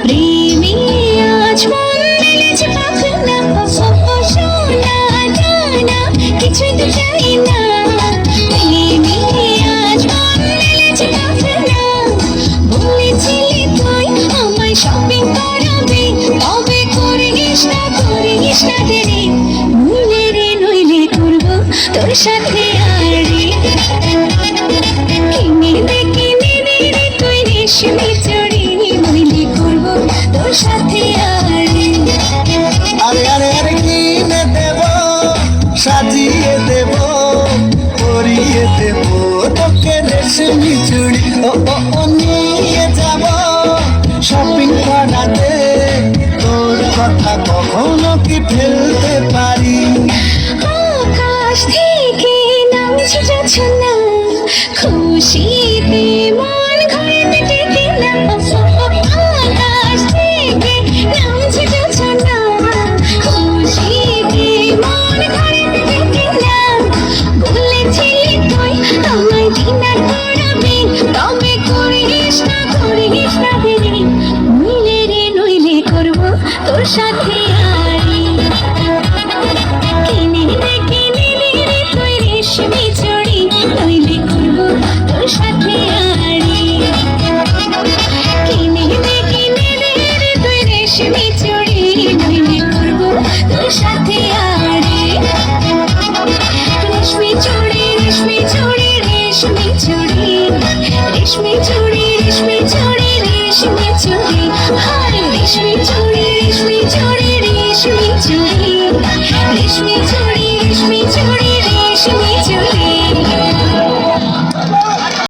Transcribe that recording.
প্রেমী আজ মন মেলেছে পাখনা, সোনা জানা কিছুই তো চাই না। প্রেমী আজ মন মেলেছে পাখনা, বলেছিলি তুই আমায় শপিং করাবি, তবে করিস না দেরি। নইলে রে নইলে করবো তোর সাথে আড়ি, কিনে দে রে তুই রেশমি চুড়ি, নইলে করবো তোর সাথে আড়ি। আরে আরে আরে কিনে দেব, সাজিয়ে দেব, পরিয়ে দেব তোকে রেশমি চুড়ি। ও নিয়ে যাব শপিং করাতে, তোর কথা কখনো কি ফেলতে পারি? আকাশ থেকে নামছে জোছনা, খুশিতে মন ঘরেতে টেকে না। আকাশ থেকে নামছে জোছনা, খুশিতে মন ঘরেতে টেকে না। বলেছিলি তুই আমায় ডিনার করাবি, তবে করিস না দেরি। নইলে রে নইলে করবো তোর সাথে আড়ি, কিনে দে রে তুই রেশমি চুড়ি, নইলে করবো তোর সাথে আড়ি। কিনে দে রে তুই রেশমি চুড়ি, নইলে করবো তোর সাথে আড়ি। রেশমি চুড়ি রেশমি চুড়ি রেশমি চুড়ি, রেশমি চুড়ি রেশমি চুড়ি রেশমি চুড়ি, হায় রেশমি চুড়ি রেশমি চুড়ি রেশমি চুড়ি।